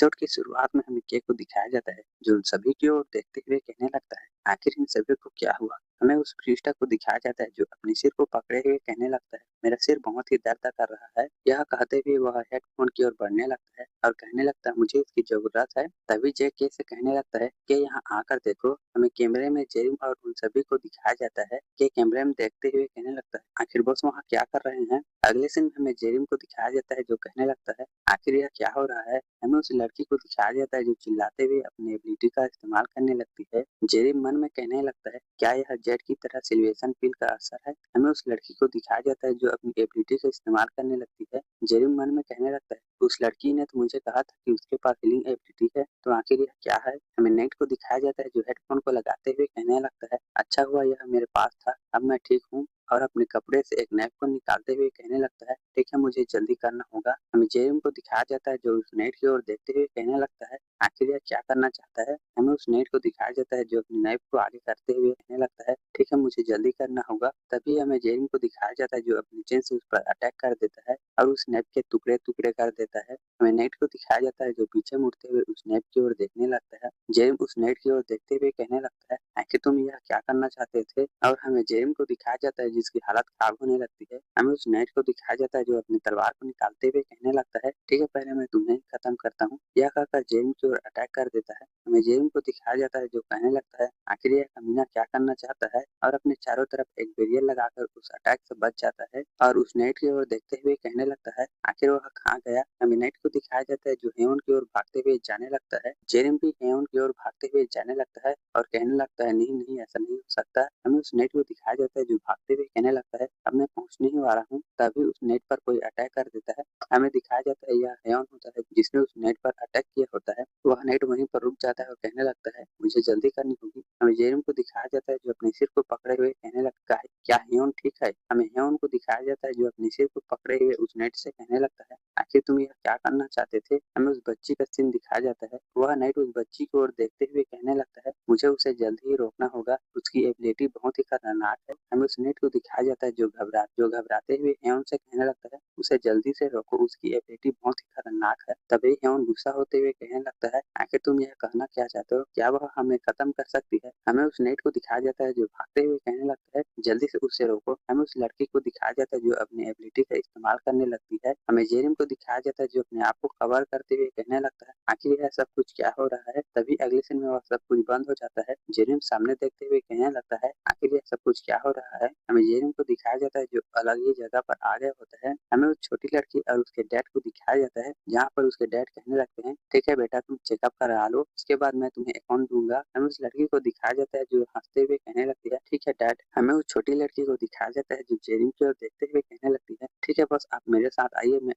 Episode की शुरुआत में हमें के को दिखाया जाता है जो उन सभी की ओर देखते हुए कहने लगता है, आखिर इन सभी को क्या हुआ। हमें उस फरिश्ता को दिखाया जाता है जो अपने सिर को पकड़े हुए कहने लगता है, मेरा सिर बहुत ही दर्द कर रहा है। यह कहते हुए वह हेडफोन की ओर बढ़ने लगता है और कहने लगता है मुझे इसकी जरूरत है। तभी जे के से कहने लगता है कि यहाँ आकर देखो। हमें कैमरे में जेरिम और उन सभी को दिखाया जाता है कि कैमरे में देखते हुए कहने लगता है आखिर बॉस वहाँ क्या कर रहे हैं। अगले सीन में हमें जेरिम को दिखाया जाता है जो कहने लगता है आखिर यह क्या हो रहा है। हमें उस लड़की को दिखाया जाता है जो चिल्लाते हुए अपनी एबिलिटी का इस्तेमाल करने लगती है। जेरी मन में कहने लगता है क्या यह जेट की तरह सिल्वेशन पिल का असर है। हमें उस लड़की को दिखाया जाता है जो अपनी एबिलिटी का इस्तेमाल करने लगती है। जेरी मन में कहने लगता है उस लड़की ने तो मुझे कहा था कि उसके पास हीलिंग एबिलिटी है, तो आखिर यह क्या है। हमें नेट को दिखाया जाता है जो हेडफोन को लगाते हुए कहने लगता है अच्छा हुआ यह मेरे पास था, अब मैं ठीक हूँ। और अपने कपड़े से एक नाइफ को निकालते हुए कहने लगता है ठीक है मुझे जल्दी करना होगा। हमें जेरिम को दिखाया जाता है जो उस नेट की ओर देखते हुए कहने लगता है आखिर यह क्या करना चाहता है। हमें उस नेट को दिखाया जाता है जो अपनी नाइफ को आगे करते हुए कहने लगता है ठीक है मुझे जल्दी करना होगा। तभी हमें जेरिम को दिखाया जाता है जो अपनी चेन से उस पर अटैक कर देता है और उस नेट के टुकड़े टुकड़े कर देता है। हमें नेट को दिखाया जाता है जो पीछे मुड़ते हुए उस नेट की ओर देखने लगता है। जेरिम उस नेट की ओर देखते हुए कहने लगता है आखिर तुम यह क्या करना चाहते थे। और हमें जेरिम को दिखाया जाता है जिसकी हालत खराब होने लगती है। हमें उस नेट को दिखाया जाता है जो अपनी तलवार को निकालते हुए कहने लगता है ठीक है पहले मैं तुम्हें ही खत्म करता हूँ। यह कहकर जेरिम की ओर अटैक कर देता है। हमें जेरिम को दिखाया जाता है जो कहने लगता है आखिर यह कमीना क्या करना चाहता है और अपने चारों तरफ एक बैरियर लगाकर उस अटैक से बच जाता है और उस नेट की ओर देखते हुए कहने लगता है आखिर वह कहाँ गया। हमें नेट को दिखाया जाता है जो हेवन की ओर भागते हुए जाने लगता है। जेरिम भी हेवन की ओर भागते हुए जाने लगता है और कहने लगता है नहीं नहीं ऐसा नहीं हो सकता। हमें उस नेट को दिखाया जाता है जो भागते हुए कहने लगता है अब मैं पहुंचने ही वाला हूँ। तभी उस नेट पर कोई अटैक कर देता है। हमें दिखाया जाता है यह हेवन होता है जिसने उस नेट पर अटैक किया होता है। वह नेट वहीं पर रुक जाता है और कहने लगता है मुझे जल्दी करनी होगी। हमें जेरिम को दिखाया जाता है जो अपने सिर को पकड़े हुए कहने लगता है क्या हेवन ठीक है। हमें हेवन को दिखाया जाता है जो अपने सिर को पकड़े हुए उस नेट से कहने लगता है आखिर तुम यह क्या करना चाहते थे। हमें उस बच्ची का सीन दिखाया जाता है। वह नेट उस बच्ची की ओर देखते हुए कहने लगता है मुझे उसे जल्दी ही रोकना होगा, उसकी एबिलिटी बहुत ही खतरनाक है। हमें उस नेट को दिखाया जाता है जो घबराते हुए हेवन से कहने लगता है उसे जल्दी से रोको, उसकी एबिलिटी बहुत ही खतरनाक है। तभी हेवन गुस्सा होते हुए कहने लगता है आखिर तुम यह कहना क्या चाहते हो, क्या वह हमें खत्म कर सकती है। हमें उस नेट को दिखाया जाता है जो भागते हुए कहने लगता है जल्दी से उसे रोको। हमें उस लड़की को दिखाया जाता है जो अपनी एबिलिटी का इस्तेमाल करने लगती है। हमें जेरिम को दिखाया जाता है जो अपने आप को कवर करते हुए कहने लगता है आखिर यह सब कुछ क्या हो रहा है। तभी अगले सीन में वह सब कुछ बंद हो जाता है। जेरिम सामने देखते हुए कहने लगता है आखिर यह सब कुछ क्या हो रहा है। हमें जेरिम को दिखाया जाता है जो अलग ही जगह पर आ गया होता है। हमें उस छोटी लड़की और उसके डैड को दिखाया जाता है जहाँ पर उसके डैड कहने लगते हैं ठीक है बेटा तुम चेकअप करा लो, उसके बाद मैं तुम्हें अकाउंट दूंगा। हमें उस लड़की को दिखाया जाता है जो हंसते हुए कहने लगती है ठीक है डैड। हमें उस छोटी लड़की को दिखाया जाता है जो जेरिम की ओर देखते हुए कहने लगती है ठीक है बस आप मेरे साथ आइए, मैं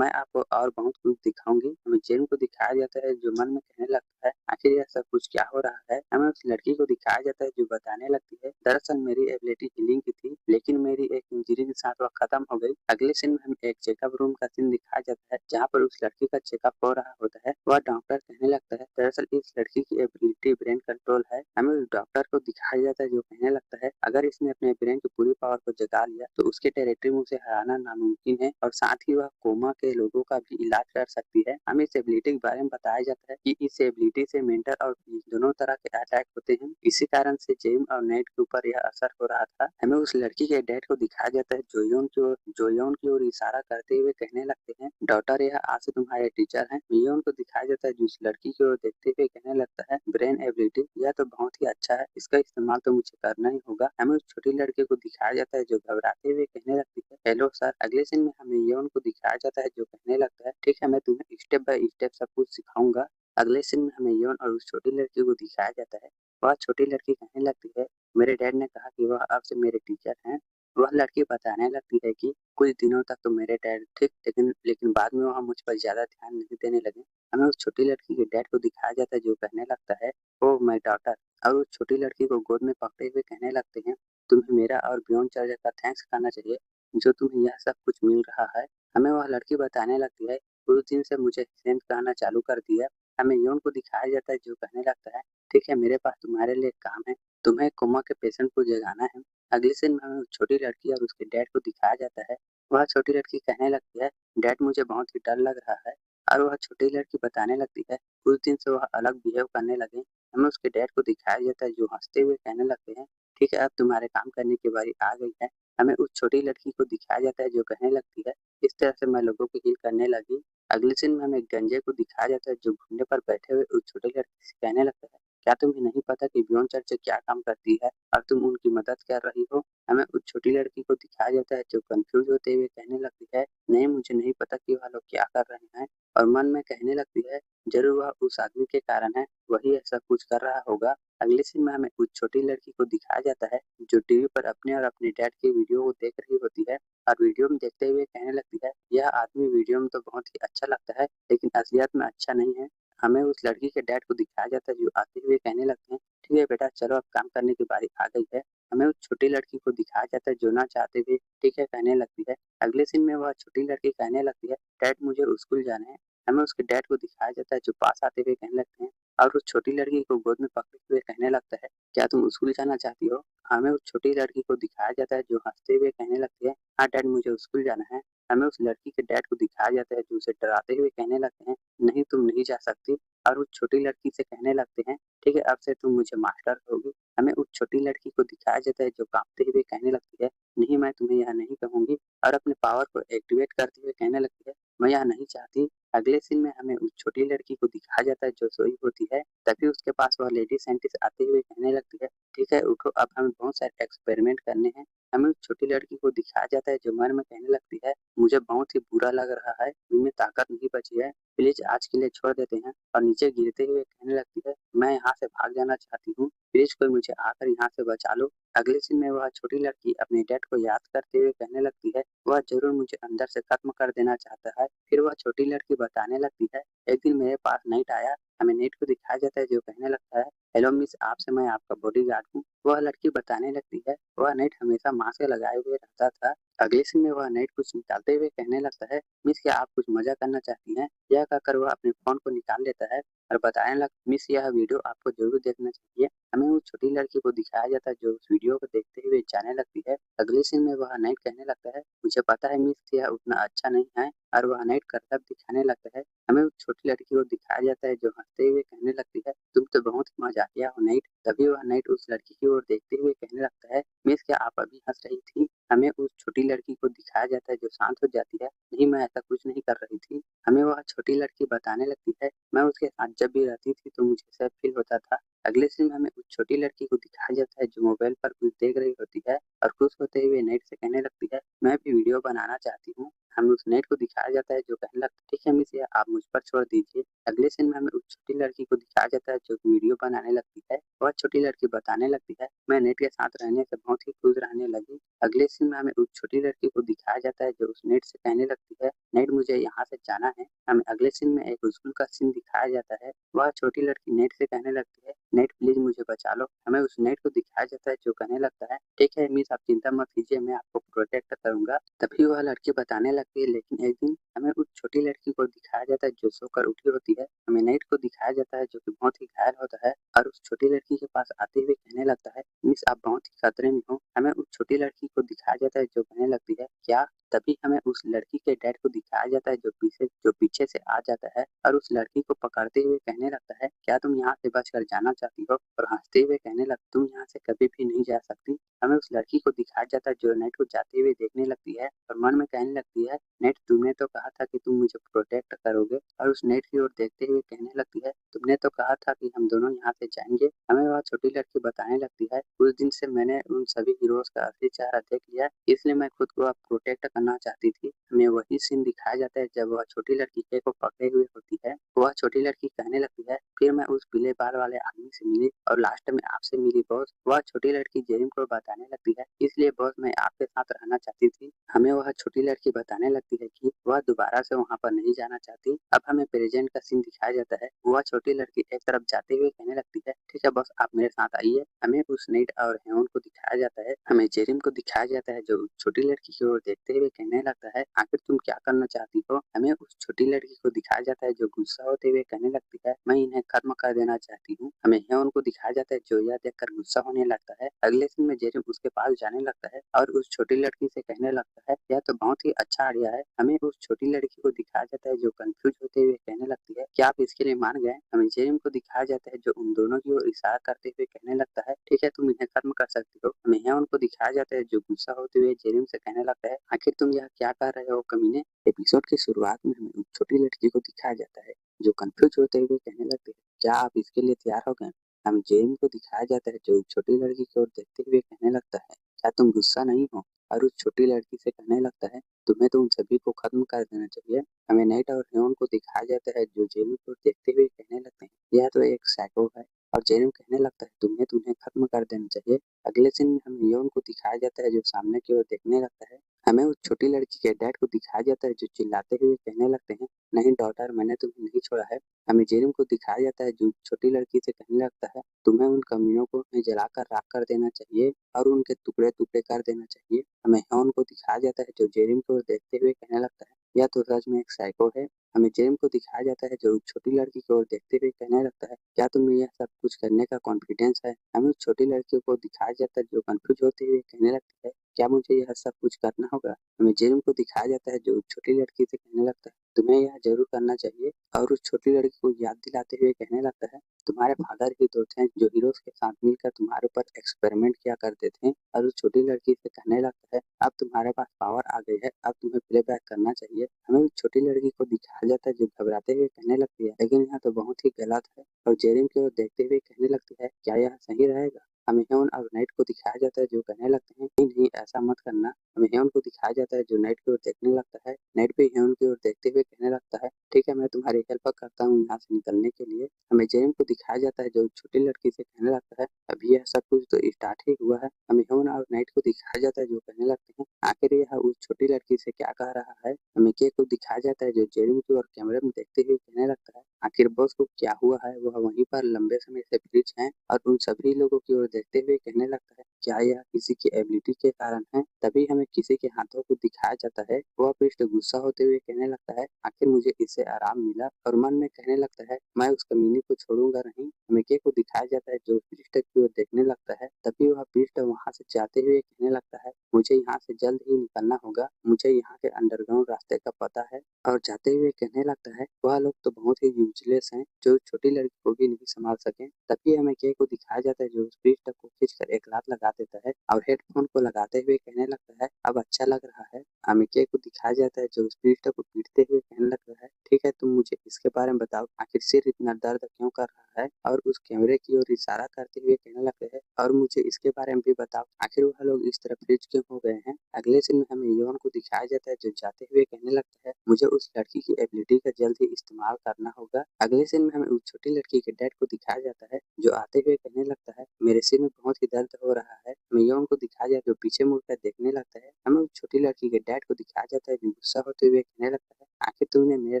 आपको और बहुत कुछ दिखाऊंगी। हमें जेरिम को दिखाया जाता है जो मन में कहने लगता है आखिर यह सब कुछ क्या हो रहा है। हमें उस लड़की को दिखाया जाता है जो बताने लगती है दरअसल मेरी एबिलिटी हीलिंग की थी लेकिन मेरी एक इंजरी के साथ वह खत्म हो गई। अगले सीन में हमें एक चेकअप रूम का सीन दिखाया जाता है जहाँ पर उस लड़की का चेकअप हो रहा होता है। वह डॉक्टर कहने लगता है दरअसल इस लड़की की एबिलिटी ब्रेन कंट्रोल है। हमें उस डॉक्टर को दिखाया जाता है जो कहने लगता है अगर इसने अपने ब्रेन की पूरी पावर को जगा लिया तो उसके टेरिटरी में उसे हराना नामुमकिन है और साथ ही वह कोमा के लोगों का भी इलाज कर सकती है। हमें इस एबिलिटी के बारे में बताया जाता है कि इस एबिलिटी से मेंटल और दोनों तरह के अटैक होते हैं, इसी कारण से जेम और नेट के ऊपर यह असर हो रहा था। हमें उस लड़की के डैड को दिखाया जाता है जोयोन की ओर इशारा करते हुए कहने लगते हैं डॉटर यह आज से तुम्हारे टीचर हैं। मियोन को दिखाया जाता है जो उस लड़की की ओर देखते हुए कहने लगता है ब्रेन एबिलिटी यह तो बहुत ही अच्छा है, इसका इस्तेमाल तो मुझे करना ही होगा। हमें उस छोटी लड़के को दिखाया जाता है जो घबराते हुए कहने लगती है हेलो सर। अगले सीन में हमें योन को दिखाया जाता है जो कहने लगता है ठीक है मैं तुम्हें स्टेप बाय स्टेप सब कुछ सिखाऊंगा। अगले सीन में हमें योन और उस छोटी लड़की को दिखाया जाता है। वह छोटी लड़की कहने लगती है मेरे डैड ने कहा कि वह अब से मेरे टीचर हैं। वह लड़की बताने लगती है कि कुछ दिनों तक तो मेरे डैड ठीक लेकिन लेकिन बाद में वह मुझ पर ज्यादा ध्यान नहीं देने लगे। हमें उस छोटी लड़की के डैड को दिखाया जाता है जो कहने लगता है ओ माय डॉटर और उस छोटी लड़की को गोद में पकड़े हुए कहने लगते हैं तुम्हें मेरा और बियॉन्ड चार्जर का थैंक्स करना चाहिए जो तुम्हें यह सब कुछ मिल रहा है। हमें वह लड़की बताने लगती है उस दिन से मुझे सेंट कहना चालू कर दिया। हमें योन को दिखाया जाता है जो कहने लगता है ठीक है मेरे पास तुम्हारे लिए काम है, तुम्हें कोमा के पेशेंट को जगाना है। अगले सीन में हमें उस छोटी लड़की और उसके डैड को दिखाया जाता है। वह छोटी लड़की कहने लगती है डैड मुझे बहुत ही डर लग रहा है, और वह छोटी लड़की बताने लगती है कुछ दिन से वह अलग बिहेव करने लगे। हमें उसके डैड को दिखाया जाता है जो हंसते हुए कहने लगते हैं ठीक है अब तुम्हारे काम करने की बारी आ गई है। हमें उस छोटी लड़की को दिखाया जाता है जो कहने लगती है इस तरह से मैं लोगों की हील करने लगी। अगले सीन में हमें गंजे को दिखाया जाता है जो घुटने पर बैठे हुए उस छोटी लड़की से कहने लगता है क्या तुम्हें नहीं पता कि ब्योन चर्च क्या काम करती है और तुम उनकी मदद कर रही हो। हमें उस छोटी लड़की को दिखाया जाता है जो कंफ्यूज होते हुए कहने लगती है नहीं मुझे नहीं पता कि वह लोग क्या कर रहे हैं और मन में कहने लगती है जरूर वह उस आदमी के कारण है वही ऐसा कुछ कर रहा होगा। अगले सीन में हमें उस छोटी लड़की को दिखाया जाता है जो टीवी पर अपने और अपने डैड की वीडियो को देख रही होती है और वीडियो में देखते हुए कहने लगती है यह आदमी वीडियो में तो बहुत ही अच्छा लगता है लेकिन असलियत में अच्छा नहीं है। हमें उस लड़की के डैड को दिखाया जाता है जो आते हुए कहने लगते हैं ठीक है बेटा चलो अब काम करने की बारी आ गई है। हमें उस छोटी लड़की को दिखाया जाता है जो ना चाहते हुए ठीक है कहने लगती है। अगले सीन में वह छोटी लड़की कहने लगती है डैड मुझे स्कूल जाना है। हमें उसके डैड को दिखाया जाता है जो पास आते हुए कहने लगते हैं और उस छोटी लड़की को गोद में पकड़े हुए कहने लगता है क्या तुम स्कूल जाना चाहती हो। हमें उस छोटी लड़की को दिखाया जाता है जो हंसते हुए कहने लगती है हाँ डैड मुझे स्कूल जाना है। हमें उस लड़की के डैड को दिखाया जाता है जो उसे डराते हुए कहने लगते हैं नहीं तुम नहीं जा सकती और उस छोटी लड़की से कहने लगते हैं ठीक है अब से तुम मुझे मास्टर होगी। हमें उस छोटी लड़की को दिखाया जाता है जो कांपते हुए कहने लगती है नहीं मैं तुम्हें यह नहीं कहूंगी और अपने पावर को एक्टिवेट करते हुए कहने लगती है मैं यह नहीं चाहती। अगले सीन में हमें उस छोटी लड़की को दिखाया जाता है जो सोई होती है तभी उसके पास वह लेडी साइंटिस्ट आते हुए कहने लगती है ठीक है उठो अब हमें बहुत सारे एक्सपेरिमेंट करने हैं। हमें उस छोटी लड़की को दिखाया जाता है जो मन में कहने लगती है मुझे बहुत ही बुरा लग रहा है मुझ में ताकत नहीं बची है प्लीज आज के लिए छोड़ देते हैं और नीचे गिरते हुए कहने लगती है मैं यहाँ से भाग जाना चाहती हूँ प्लीज कोई मुझे आकर यहाँ से बचा लो। अगले सीन में वह छोटी लड़की अपने डैड को याद करते हुए कहने लगती है वह जरूर मुझे अंदर से खत्म कर देना चाहता है। फिर वह छोटी लड़की बताने लगती है एक दिन मेरे पास नाइट आया। हमें नेट को दिखाया जाता है जो कहने लगता है हेलो मिस आपसे मैं आपका बॉडीगार्ड हूँ। वह लड़की बताने लगती है वह नेट हमेशा मास्क लगाए हुए रहता था। अगले सीन में वह नेट कुछ निकालते हुए कहने लगता है मिस क्या आप कुछ मजा करना चाहती हैं। यह कहकर वह अपने फोन को निकाल लेता है और बताने लगा मिस यह वीडियो आपको जरूर देखना चाहिए। हमें उस छोटी लड़की को दिखाया जाता है जो उस वीडियो को देखते हुए जाने लगती है। अगले सीन में वह नाइट कहने लगता है मुझे पता है मिस यह उतना अच्छा नहीं है और वह नाइट करतब दिखाने लगता है। हमें उस छोटी लड़की को दिखाया जाता है जो हंसते हुए कहने लगती है तुम तो बहुत ही मजाकिया हो नाइट। तभी वह नाइट उस लड़की की ओर देखते हुए कहने लगता है मिस क्या आप अभी हंस रही थी। हमें उस छोटी लड़की को दिखाया जाता है जो शांत हो जाती है नहीं मैं ऐसा कुछ नहीं कर रही थी। हमें वह छोटी लड़की बताने लगती है मैं उसके साथ जब भी रहती थी तो मुझे सेफ फील होता था। अगले सीन में हमें उस छोटी लड़की को दिखाया जाता है जो मोबाइल पर कुछ देख रही होती है और खुश होते हुए नेट से कहने लगती है मैं भी वीडियो बनाना चाहती हूँ। हमें उस नेट को दिखाया जाता है जो कहने लगता है ठीक है मिस ये आप मुझ पर छोड़ दीजिए। अगले सीन में हमें उस छोटी लड़की को दिखाया जाता है जो वीडियो बनाने लगती है। वह छोटी लड़की बताने लगती है मैं नेट के साथ रहने से बहुत ही खुश रहने लगी। अगले सीन में हमें उस छोटी लड़की को दिखाया जाता है जो उस नेट से कहने लगती है नेट मुझे यहाँ से जाना है। हमें अगले सीन में एक स्कूल का सीन दिखाया जाता है। वह छोटी लड़की नेट से कहने लगती है नेट प्लीज मुझे बचा लो। हमें उस नेट को दिखाया जाता है जो कहने लगता है ठीक है मिस आप चिंता मत कीजिए मैं आपको प्रोटेक्ट करूंगा। तभी वह लड़की बताने लगती है लेकिन एक दिन हमें उस छोटी लड़की को दिखाया जाता है जो सोकर उठी होती है। हमें नेट को दिखाया जाता है जो कि बहुत ही घायल होता है और उस छोटी लड़की के पास आते हुए कहने लगता है मिस आप बहुत ही खतरे में हो। हमें उस छोटी लड़की को दिखाया जाता है जो कहने लगती है क्या। तभी हमें उस लड़की के डैड को दिखाया जाता है जो पीछे से आ जाता है और उस लड़की को पकड़ते हुए कहने लगता है क्या तुम यहाँ से बचकर जाना चाहती हो और हंसते हुए कहने लगता तुम यहाँ से कभी भी नहीं जा सकती। हमें उस लड़की को दिखाया जाता है जो नेट को जाते हुए देखने लगती है और मन में कहने लगती है नेट तुमने तो कहा था कि तुम मुझे प्रोटेक्ट करोगे और उस नेट की ओर देखते हुए कहने लगती है तुमने तो कहा था कि हम दोनों यहाँ से जाएंगे। हमें वह छोटी लड़की बताने लगती है उस दिन से मैंने उन सभी हीरोज का असली चेहरा देख लिया इसलिए मैं खुद को अब प्रोटेक्ट करना चाहती थी। हमें वही सीन दिखाया जाता है जब वह छोटी लड़की केक को पकड़े हुए होती है। वह छोटी लड़की कहने लगती है फिर मैं उस पीले बाल वाले आदमी से मिली और लास्ट में आपसे मिली बॉस। वह छोटी लड़की जेरिम को बताने लगती है इसलिए बॉस मैं आपके साथ रहना चाहती थी। हमें वह छोटी लड़की बताने लगती है कि वह दोबारा से वहाँ पर नहीं जाना चाहती। अब हमें प्रेजेंट का सीन दिखाया जाता है। वह छोटी लड़की एक तरफ जाते हुए कहने लगती है ठीक है बॉस आप मेरे साथ आइए। हमें उस नेट और हेवन को दिखाया जाता है। हमें जेरिम को दिखाया जाता है जो छोटी लड़की की ओर देखते हुए कहने लगता है आखिर तुम क्या करना चाहती हो। हमें उस छोटी लड़की को दिखाया जाता है जो गुस्सा होते हुए कहने लगती है मैं इन्हें खत्म कर देना चाहती हूँ। हमें हेवन को दिखाया जाता है जो यह देखकर गुस्सा होने लगता है। अगले सीन में जेरिम उसके पास जाने लगता है और उस छोटी लड़की से कहने लगता लगता है यह तो बहुत ही अच्छा आइडिया है। हमें उस छोटी लड़की को दिखाया जाता है जो कंफ्यूज होते हुए कहने लगती है, क्या आप इसके लिए मान गए? हमें जेरिम को दिखाया जाता है जो उन दोनों की ओर इशारा करते हुए कहने लगता है, ठीक है तुम इन्हें खत्म कर सकती हो। हमें यहाँ उनको दिखाया जाता है जो गुस्सा होते हुए जेरिम से कहने लगता है, आखिर तुम यहाँ क्या कर रहे हो कमीने? एपिसोड की शुरुआत में हमें उस छोटी लड़की को दिखाया जाता है जो कंफ्यूज होते हुए कहने लगती है, क्या आप इसके लिए तैयार हो गए? हमें जेरिम को दिखाया जाता है जो छोटी लड़की की ओर देखते हुए कहने लगता है, क्या तुम गुस्सा नहीं हो? और उस छोटी लड़की से कहने लगता है, तुम्हें तो उन सभी को खत्म कर देना चाहिए। हमें नाइट और ह्योन को दिखाया जाता है जो जेरिम को देखते हुए कहने लगते हैं, यह तो एक साइको है। और जेरिम कहने लगता है, तुम्हें तो उन्हें खत्म कर देना चाहिए। अगले सीन में हमें ह्योन को दिखाया जाता है जो सामने की ओर देखने लगता है। हमें उस छोटी लड़की के डैड को दिखाया जाता है जो चिल्लाते हुए कहने लगते हैं, नहीं डॉटर मैंने तुम्हें नहीं छोड़ा है। हमें जेरिम को दिखाया जाता है जो छोटी लड़की से कहने लगता है, तुम्हें उन कमीनों को जलाकर राख कर देना चाहिए और उनके टुकड़े टुकड़े कर देना चाहिए। हमें ह्योन को दिखाया जाता है जो जेरिम की ओर देखते हुए कहने लगता है, यह तो सच में एक साइको है। हमें जेरिम को दिखाया जाता है जो छोटी लड़की की ओर देखते हुए कहने लगता है, क्या तुम्हें यह सब कुछ करने का कॉन्फिडेंस है? हमें उस छोटी लड़की को दिखाया जाता है जो कंफ्यूज होते हुए कहने लगती है, क्या मुझे यह सब कुछ करना होगा? हमें जेरिम को दिखाया जाता है जो छोटी लड़की से कहने लगता है, तुम्हें यह जरूर करना चाहिए। और उस छोटी लड़की को याद दिलाते हुए कहने लगता है, तुम्हारे फादर ही तो थे जो हीरोज के साथ मिलकर तुम्हारे ऊपर एक्सपेरिमेंट किया करते थे। और उस छोटी लड़की से कहने लगता है, अब तुम्हारे पास पावर आ गई है, अब तुम्हें प्लेबैक करना चाहिए। हमें उस छोटी लड़की को दिखाया जाता है जो घबराते हुए कहने लगती है, लेकिन यह तो बहुत ही गलत है। और जेरिम की ओर देखते हुए कहने लगती है, क्या यह सही रहेगा? हमें ह्योन और नाइट को दिखाया जाता है जो कहने लगते हैं, नहीं नहीं ऐसा मत करना। हमें ह्योन को दिखाया जाता है जो नाइट की ओर देखने लगता है। नाइट भी ह्योन की ओर देखते हुए कहने लगता है, ठीक है मैं तुम्हारी हेल्प करता हूँ यहाँ से निकलने के लिए। हमें जेरिम को दिखाया जाता है जो छोटी लड़की से कहने लगता है, अभी यह सब कुछ तो स्टार्ट ही हुआ है। हमें ह्योन और नाइट को दिखाया जाता है जो कहने लगते हैं, आखिर यह उस छोटी लड़की से क्या कह रहा है? हमें के को दिखाया जाता है जो जेरिम की ओर कैमरे में देखते हुए कहने लगता है, आखिर बॉस को क्या हुआ है? वह वहीं पर लंबे समय से फ्रिज हैं। और उन सभी लोगों की ओर देखते हुए कहने लगता है, क्या यह किसी की एबिलिटी के कारण है? तभी हमें किसी के हाथों को दिखाया जाता है। वह पृष्ठ गुस्सा होते हुए कहने लगता है, आखिर मुझे इससे आराम मिला। और मन में कहने लगता है, मैं उस कमीने को छोड़ूंगा नहीं। हमें के को दिखाया जाता है जो पृष्ठ की ओर देखने लगता है। तभी वह पृष्ठ वहां से जाते हुए कहने लगता है, मुझे यहाँ से जल्द ही निकलना होगा। मुझे यहाँ के अंडरग्राउंड रास्ते का पता है। और जाते हुए कहने लगता है, वह लोग तो बहुत ही यूजलेस हैं जो छोटी लड़की को भी नहीं संभाल सके। तभी हमें के को दिखाया जाता है जो उस पृष्ठ को खींचकर एक लात लगा देता है और हेडफोन को लगाते हुए कहने लगता है, अब अच्छा लग रहा है। हमें के को दिखाया जाता है जो उस पृष्ठ को पीटते हुए कहने लगता है, ठीक है तुम मुझे इसके बारे में बताओ, आखिर सिर इतना दर्द क्यों कर रहा है? और उस कैमरे की ओर इशारा करते हुए कहने लगते हैं, और मुझे इसके बारे में भी बताओ, आखिर वह लोग इस तरह फ्रिज क्यों हो गए हैं? अगले सीन में हमें यौन को दिखाया जाता है जो जाते हुए कहने लगता है, मुझे उस लड़की की एबिलिटी का जल्द ही इस्तेमाल करना होगा। अगले सीन में हमें उस छोटी लड़की के डैड को दिखाया जाता है जो आते हुए कहने लगता है, मेरे सिर में बहुत ही दर्द हो रहा है। हमें यौन को दिखाया जाए जो पीछे मुड़कर देखने लगता है। हमें उस छोटी लड़की के डैड को दिखाया जाता है जो गुस्सा होते हुए कहने लगता है, आखिर तुमने मेरे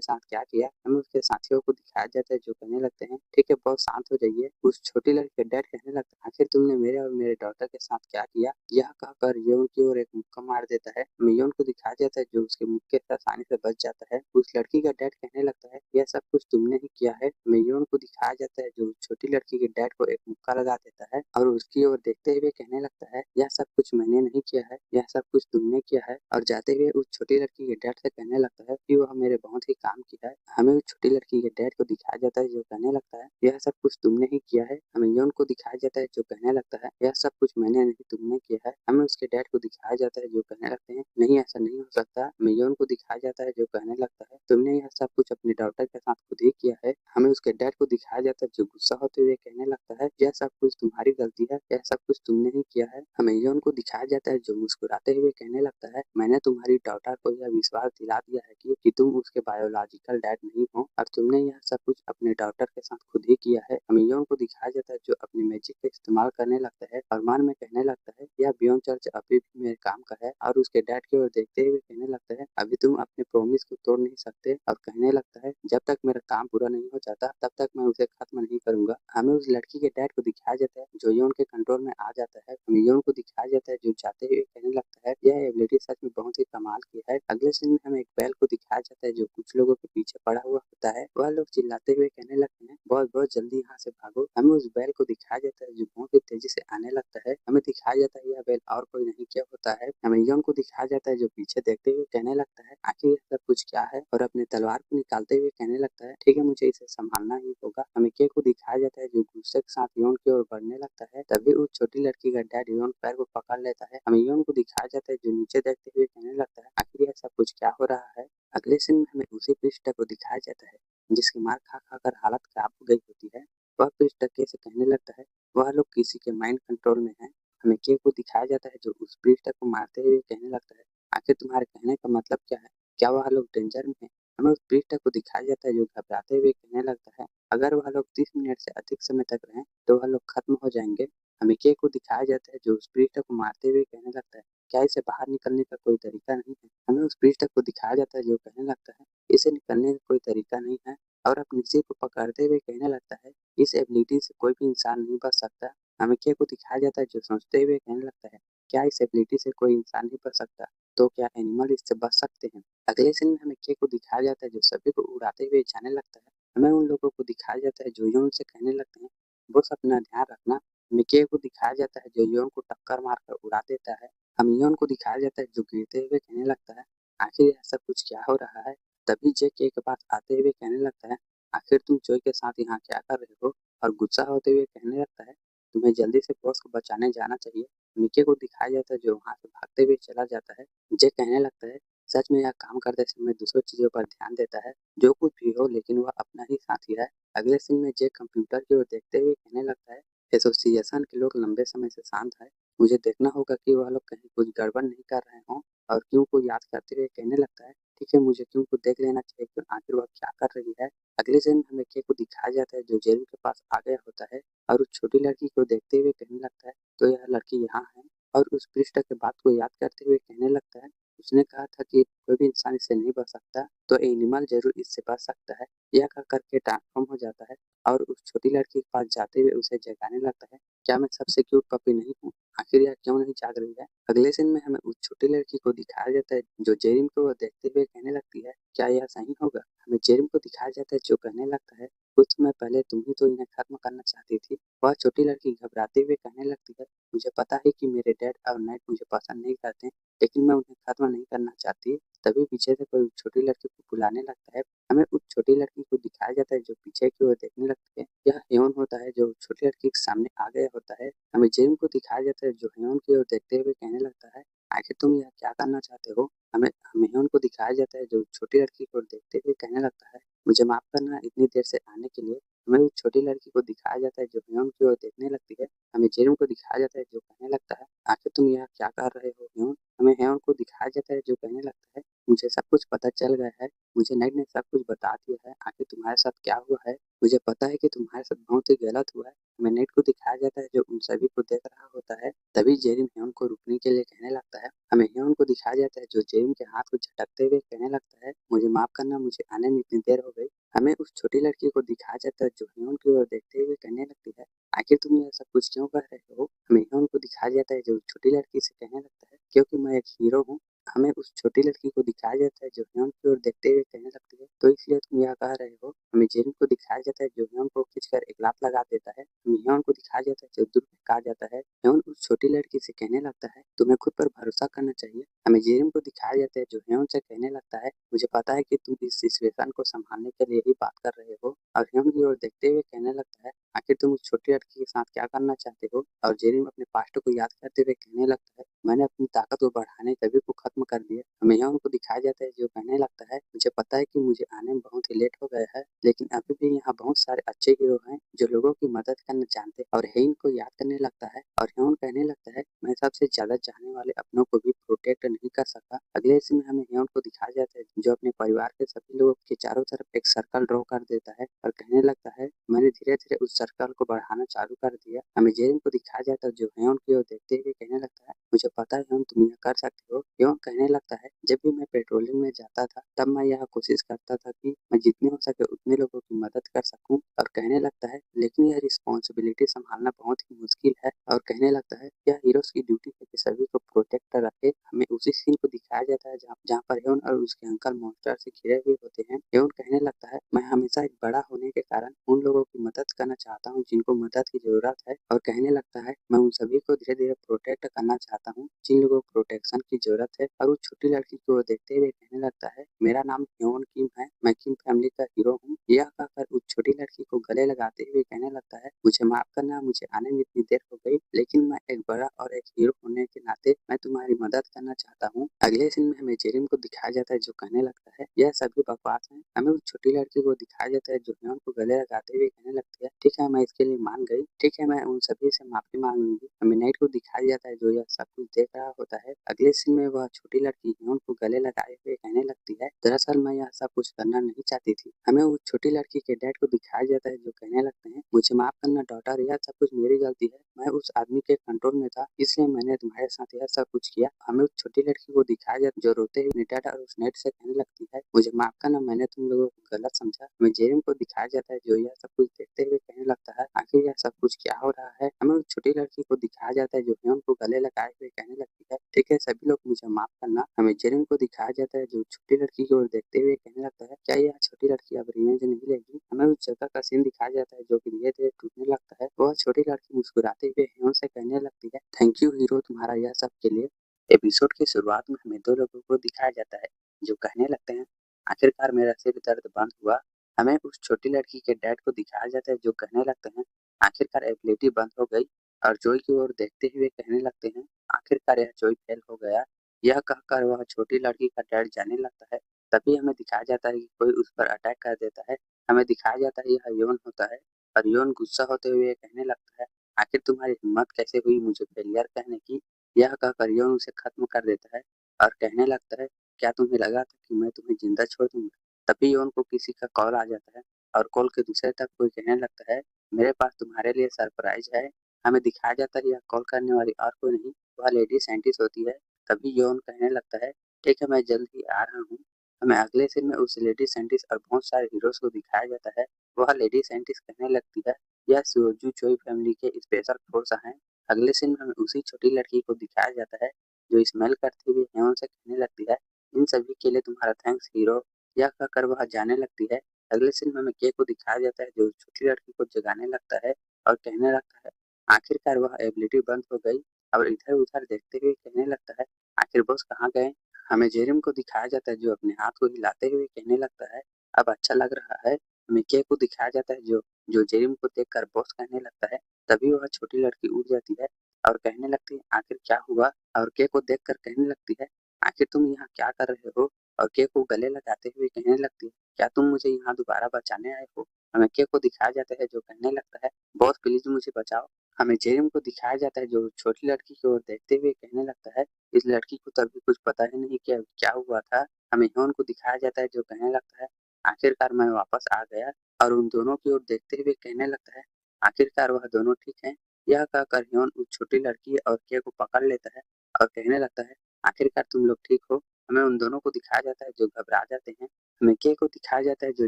साथ क्या किया? हमें उसके साथियों को दिखाया जाता है जो कहने लगते हैं, ठीक है बहुत शांत हो जाइए। उस छोटी लड़की का डैड कहने लगता है, आखिर तुमने मेरे और मेरे डॉटर के साथ क्या किया? यह कहकर यौन की ओर एक मुक्का मार देता है। हमें यौन को दिखाया जाता है जो उसके मुक्के से आसानी से बच जाता है। उस लड़की का डैड कहने लगता है, यह सब कुछ तुमने ही किया है। हमें यौन को दिखाया जाता है जो उस छोटी लड़की के डैड को एक मुक्का लगा देता है और उसकी ओर देखते हुए कहने लगता है, यह सब कुछ मैंने नहीं किया है, यह सब कुछ तुमने किया है। और जाते हुए उस छोटी लड़की के डैड से कहने लगता है कि वह मेरे बहुत ही काम की है। हमें उस छोटी लड़की के डैड को दिखाया जाता है जो कहने लगता है, यह सब कुछ तुमने ही किया है। हमें यौन को दिखाया जाता है जो कहने लगता है, यह सब कुछ मैंने नहीं तुमने किया है। हमें उसके डैड को दिखाया जाता है जो कहने लगते हैं, नहीं ऐसा नहीं हो सकता। हमें यौन को दिखाया जाता है जो कहने लगता है, तुमने यह सब कुछ अपने डॉटर के साथ खुद ही किया है। हमें उसके डैड को दिखाया जाता है जो गुस्सा होते हुए कहने लगता है, यह सब कुछ तुम्हारी गलती है, यह सब कुछ तुमने ही किया है। हमें यौन को दिखाया जाता है जो मुस्कुराते हुए कहने लगता है, मैंने तुम्हारी डॉटर को यह विश्वास दिला दिया है कि तुम उसके बायोलॉजिकल डैड नहीं हो और तुमने यह सब कुछ अपने डॉटर के साथ खुद ही किया है। हमें यौन को दिखाया जाता है जो अपनी मैजिक का इस्तेमाल करने लगता है और मन में कहने लगता है, यह बियॉन्ड चर्च अभी भी मेरे काम का है। और उसके डैड की ओर देखते हुए कहने लगता है, अभी तुम अपने प्रोमिस को तोड़ नहीं सकते। और कहने लगता है, जब तक मेरा काम पूरा नहीं हो जाता तब तक मैं उसे खत्म नहीं करूंगा। हमें उस लड़की के डैड को दिखाया जाता है जो यौन के कंट्रोल में आ जाता है। हमें यौन को दिखाया जाता है जो जाते हुए कहने लगता है, यह एबिलिटी सच में बहुत ही कमाल की है। अगले सीन में हमें एक बैल को दिखाया जाता है जो कुछ लोगों के पीछे पड़ा हुआ होता है। वह लोग चिल्लाते हुए कहने लगते हैं, बहुत बहुत जल्दी यहाँ से भागो। हमें उस बैल को दिखाया जाता है जो बहुत ही तेजी से आने लगता है। हमें दिखाया जाता है यह बैल और कोई नहीं क्या होता है। हमें यॉन को दिखाया जाता है जो पीछे देखते हुए कहने लगता है, आखिर यह सब कुछ क्या है, और अपने तलवार को निकालते हुए कहने लगता है, ठीक है, मुझे इसे संभालना ही होगा। हमें के को दिखाया जाता है जो गुस्से के साथ यॉन की ओर बढ़ने लगता है। तभी उस छोटी लड़की का डैड यॉन पैर को पकड़ लेता है। हमें यॉन को दिखाया जाता है जो नीचे देखते हुए कहने लगता है, आखिर यह सब कुछ क्या हो रहा है। अगले सीन में हमें उसी पृष्ठ को दिखाया जाता है जिसकी मार खा खाकर हालत खराब हो गई होती है। वह पृष्ठ के से कहने लगता है, वह लोग किसी के माइंड कंट्रोल में है। हमें के को दिखाया जाता है जो उस पृष्ठ को मारते हुए कहने लगता है, आखिर तुम्हारे कहने का मतलब क्या है, क्या वह लोग डेंजर में है। हमें उस पृष्ठ को दिखाया जाता है जो घबराते हुए कहने लगता है, अगर वह लोग 30 मिनट से अधिक समय तक रहें तो वह लोग खत्म हो जाएंगे। हमें के को दिखाया जाता है जो उस पृष्ठ को मारते हुए कहने लगता है, क्या इसे बाहर निकलने का कोई तरीका नहीं है। हमें उस पृष्ठ को दिखाया जाता है जो कहने लगता है, इसे निकलने का कोई तरीका नहीं है, और अपने सिर को पकड़ते हुए कहने लगता है, इस एबिलिटी से कोई भी इंसान नहीं बच सकता। हमें के को दिखाया जाता है जो सोचते हुए कहने लगता है, क्या इस एबिलिटी से कोई इंसान नहीं बच सकता, तो क्या एनिमल इससे बच सकते हैं। अगले सीन में हमें के को दिखाया जाता है जो सभी को उड़ाते हुए जाने लगता है। हमें उन लोगों को दिखाया जाता है जो यौन से कहने लगते हैं, बस अपना ध्यान रखना। हमें के को दिखाया जाता है जो यौन को टक्कर मारकर उड़ा देता है। हमें यौन को दिखाया जाता है जो गिरते हुए कहने लगता है, आखिर यह सब कुछ क्या हो रहा है। तभी जे के पास आते हुए कहने लगता है, आखिर तुम जोई के साथ यहाँ क्या कर रहे हो, और गुस्सा होते हुए कहने लगता है, तुम्हें जल्दी से बॉस को बचाने जाना चाहिए। मिके को दिखाया जाता है जो वहाँ से भागते हुए चला जाता है। जे कहने लगता है, सच में यह काम करते समय दूसरों चीजों पर ध्यान देता है, जो कुछ भी हो लेकिन वह अपना ही साथी है। अगले सीन में जे कंप्यूटर की ओर देखते हुए कहने लगता है, एसोसिएशन के लोग लंबे समय से शांत है, मुझे देखना होगा कि वह लोग कहीं कुछ गड़बड़ नहीं कर रहे हों। और क्यों को याद करते हुए कहने लगता है, ठीक है, मुझे क्यों को देख लेना चाहिए कि आखिर वह क्या कर रही है। अगले सीन में हमें के को दिखाया जाता है जो जेरू के पास आ गया होता है, और उस छोटी लड़की को देखते हुए कहने लगता है, तो यह लड़की यहाँ है, और उस पृष्ठ के बात को याद करते हुए कहने लगता है, उसने कहा था कि कोई भी इंसान इससे नहीं बच सकता, तो एनिमल जरूर इससे बच सकता है। यह कह करके ट्रांसफॉर्म हो जाता है और उस छोटी लड़की के पास जाते हुए उसे जगाने लगता है, क्या मैं सबसे क्यूट पपी नहीं हूँ, आखिर यह क्यों नहीं जाग रही है। अगले सीन में हमें उस छोटी लड़की को दिखाया जाता है जो जेरिम को वो देखते हुए कहने लगती है, क्या यह सही होगा। हमें जेरिम को दिखाया जाता है जो कहने लगता है, कुछ समय पहले तुम ही तो इन्हें खत्म करना चाहती थी। वह छोटी लड़की घबराते हुए कहने लगती है, मुझे पता है कि मेरे डैड और नाइट मुझे पसंद नहीं करते, लेकिन मैं उन्हें खत्म नहीं करना चाहती। तभी पीछे से कोई छोटी लड़की को बुलाने लगता है। हमें उस छोटी लड़की को दिखाया जाता है जो पीछे की ओर देखने लगती है। यह हेवन होता है जो छोटी लड़की के सामने आ गया होता है। हमें जेम को दिखाया जाता है जो हेवन की ओर देखते हुए कहने लगता है, आखिर तुम यह क्या करना चाहते हो। हमें हमें हेवन को दिखाया जाता है जो छोटी लड़की को देखते हुए कहने लगता है, मुझे माफ करना इतनी देर से आने के लिए। हमें उस छोटी लड़की को दिखाया जाता है जो हेवन की ओर देखने लगती है। हमें जेम को दिखाया जाता है जो कहने लगता है, आखिर तुम यह क्या कर रहे हो हेवन। हमें हेवन को दिखाया जाता है जो कहने लगता है, मुझे सब कुछ पता चल गया है, मुझे नाइट ने सब कुछ बता दिया है, आखिर तुम्हारे साथ क्या हुआ है, मुझे पता है कि तुम्हारे साथ बहुत ही गलत हुआ है। हमें नेट को दिखाया जाता है जो उन सभी को देख रहा होता है। तभी जेरिम हेवन को रुकने के लिए कहने लगता है। हमें हेवन को दिखाया जाता है जो जेरिम के हाथ को झटकते हुए कहने लगता है, मुझे माफ करना, मुझे आने में इतनी देर हो गई। हमें उस छोटी लड़की को दिखाया जाता है जो हेवन की ओर देखते हुए कहने लगती है, आखिर तुम यह सब कुछ क्यों कर रहे हो। हमें हेवन को दिखाया जाता है जो छोटी लड़की से कहने लगता है, क्योंकि मैं एक हीरो हूँ। हमें उस छोटी लड़की को दिखाया जाता है जो हेवन की ओर देखते हुए कहने लगती है, तो इसलिए तुम यह कह रहे हो। हमें जेरिम को दिखाया जाता है जो हेवन को खींचकर एक लात लगा देता है। हमें हेवन को दिखाया जाता है जो दूर फेंका जाता है। हेवन उस छोटी लड़की से कहने लगता है, तुम्हें खुद पर भरोसा करना चाहिए। हमें जेरिम को दिखाया जाता है जो हेवन से कहने लगता है, मुझे पता है कि तुम इस सिचुएशन को संभालने के लिए ही बात कर रहे हो। और हेवन की ओर देखते हुए कहने लगता है, आखिर तुम उस छोटी लड़की के साथ क्या करना चाहते हो। और जेरिम अपने पास्ट को याद करते हुए कहने लगता है, मैंने अपनी ताकत को बढ़ाने सभी को खत्म कर दिया। हमें हेवन को दिखाया जाता है जो कहने लगता है, मुझे पता है कि मुझे आने में बहुत ही लेट हो गया है, लेकिन अभी भी यहाँ बहुत सारे अच्छे हीरो हैं जो लोगों की मदद करना जानते हैं। और हेइन को याद करने लगता है और हेवन कहने लगता है, मैं सबसे ज्यादा चाहने वाले अपनों को भी प्रोटेक्ट नहीं कर सका। अगले सीन में हमें हेवन को दिखाया जाता है जो अपने परिवार के सभी लोगों के चारों तरफ एक सर्कल ड्रॉ कर देता है और कहने लगता है, मैंने धीरे धीरे उस सर्कल को बढ़ाना चालू कर दिया। हमें जेरिम को दिखाया जाता है जो हेवन की ओर देखते हुए कहने लगता है, मुझे पता है हेवन तुम यह कर सकते हो। हेवन कहने लगता है, जब भी मैं पेट्रोलिंग में जाता था तब मैं यह कोशिश करता था कि मैं जितने हो सके उतने लोगों की मदद कर सकूं। और कहने लगता है, लेकिन यह रिस्पॉन्सिबिलिटी संभालना बहुत ही मुश्किल है और कहने लगता है यह हीरोज की ड्यूटी है कि सभी को प्रोटेक्ट रखे। हमें उसी सीन को दिखाया जाता है जहाँ जहाँ पर ह्योन और उसके अंकल मॉन्स्टर से घिरे हुए होते हैं। ह्योन कहने लगता है मैं हमेशा एक बड़ा होने के कारण उन लोगों की मदद करना चाहता हूँ जिनको मदद की जरूरत है, और कहने लगता है मैं उन सभी को धीरे धीरे प्रोटेक्ट करना चाहता हूँ जिन लोगों को प्रोटेक्शन की जरूरत है। और उस छोटी लड़की को देखते हुए कहने लगता है मेरा नाम ह्योन किम है, मैं किम फैमिली का हीरो हूँ। यह कहकर उस छोटी लड़की को गले लगाते हुए कहने लगता है मुझे माफ करना, मुझे आने में इतनी देर हो गई, लेकिन मैं एक बड़ा और एक हीरो होने के नाते मैं तुम्हारी मदद करना चाहता हूँ। अगले सीन में हमें जेरिम को दिखाया जाता है जो कहने लगता है यह सभी बकवास है। हमें उस छोटी लड़की को दिखाया जाता है जो ह्योन को गले लगाते हुए कहने लगती है ठीक है मैं इसके लिए मान गई, ठीक है मैं उन सभी से माफी मांग लूंगी। हमें नाइट को दिखाया जाता है जो यह सब कुछ देख रहा होता है। अगले सीन में वह छोटी लड़की ह्योन को गले लगाए हुए कहने लगती है दरअसल मैं यह सब कुछ करना नहीं चाहती थी। हमें उस छोटी लड़की के डैड को दिखाया जाता है जो कहने लगते हैं मुझे माफ करना डॉटर, यह सब कुछ मेरी गलती है, मैं उस आदमी के कंट्रोल में था इसलिए मैंने तुम्हारे साथ यह सब कुछ किया। हमें उस छोटी लड़की को दिखाया जाता है जो रोते हुए अपने डैड और उस नेट से कहने लगती है मुझे माफ करना, मैंने तुम लोगों को गलत समझा। हमें जेरिम को दिखाया जाता है जो यह सब कुछ देखते हुए कहने लगता है आखिर यह सब कुछ क्या हो रहा है। हमें उस छोटी लड़की को दिखाया जाता है जो ह्योन को गले लगाए हुए कहने लगती है ठीक है सभी लोग मुझे माफ करना। हमें जेरिम को दिखाया जाता है जो छोटी लड़की की ओर देखते हुए कहने लगता है क्या यह छोटी लड़की अब रिवेंज नहीं लेगी। हमें उस जगह का सीन दिखाया जाता है जो कि धीरे धीरे टूटने लगता है। वह छोटी लड़की मुस्कुराते हुए ह्योन से कहने लगती है थैंक यू हीरो तुम्हारा यह सब के लिए। एपिसोड की शुरुआत में हमें दो लोगों को दिखाया जाता है जो कहने लगते हैं आखिरकार मेरा सिर दर्द बंद हुआ। हमें उस छोटी लड़की के डैड को दिखाया जाता है जो कहने लगते हैं आखिरकार एबिलिटी बंद हो गई, और जोई की ओर देखते हुए कहने लगते हैं आखिरकार यह जोई फेल हो गया। यह कहकर वह छोटी लड़की का डैड जाने लगता है। तभी हमें दिखाया जाता है कि कोई उस पर अटैक कर देता है। हमें दिखाया जाता है यह योन होता है, और योन गुस्सा होते हुए कहने लगता है आखिर तुम्हारी हिम्मत कैसे हुई मुझे फेलियर कहने की। यह कहकर योन उसे खत्म कर देता है और कहने लगता है क्या तुम्हें लगा था कि मैं तुम्हें जिंदा छोड़ दूंगा। तभी योन को किसी का कॉल आ जाता है और कॉल के दूसरे तक कोई कहने लगता है मेरे पास तुम्हारे लिए सरप्राइज है। हमें दिखाया जाता है यह कॉल करने वाली और कोई नहीं, वह लेडी साइंटिस्ट होती है। तभी योन कहने लगता है ठीक है मैं जल्द ही आ रहा हूँ। हमें अगले सीन में उस लेडी साइंटिस्ट और बहुत सारे हीरोज को दिखाया जाता है। वह लेडी साइंटिस्ट कहने लगती है यह सोजू चोई फैमिली के स्पेशल फोर्स हैं। अगले सीन में हमें उसी छोटी लड़की को दिखाया जाता है जो स्मेल करते हुए हेवन से कहने लगती है इन सभी के लिए तुम्हारा थैंक्स हीरो। यह कहकर वह जाने लगती है। अगले सीन में हमें के को दिखाया जाता है जो छोटी लड़की को जगाने लगता है और कहने लगता है आखिरकार वह एबिलिटी बंद हो गई, और इधर उधर देखते हुए कहने लगता है आखिर बॉस कहाँ गए। हमें जेरिम को दिखाया जाता है जो अपने हाथ को हिलाते हुए कहने लगता है अब अच्छा लग रहा है। हमें के को दिखाया जाता है जो जो जेरिम को देखकर बॉस कहने लगता है। तभी वह छोटी लड़की उठ जाती है और कहने लगती है आखिर क्या हुआ, और के को देखकर कहने लगती है आखिर तुम यहाँ क्या कर रहे हो, और के को गले लगाते हुए कहने लगती है क्या तुम मुझे यहाँ दोबारा बचाने आए हो। हमें के को दिखाया जाता है जो कहने लगता है बॉस प्लीज मुझे बचाओ। हमें जेरिम को दिखाया जाता है जो छोटी लड़की की ओर देखते हुए कहने लगता है इस लड़की को तभी कुछ पता ही नहीं कि क्या हुआ था। हमें ह्योन को दिखाया जाता है जो कहने लगता है आखिरकार मैं वापस आ गया, और उन दोनों की ओर देखते हुए कहने लगता है आखिरकार वह दोनों ठीक हैं। यह कहकर ह्योन उस छोटी लड़की और के को पकड़ लेता है और कहने लगता है आखिरकार तुम लोग ठीक हो। हमें उन दोनों को दिखाया जाता है जो घबरा जाते हैं। हमें के को दिखाया जाता है जो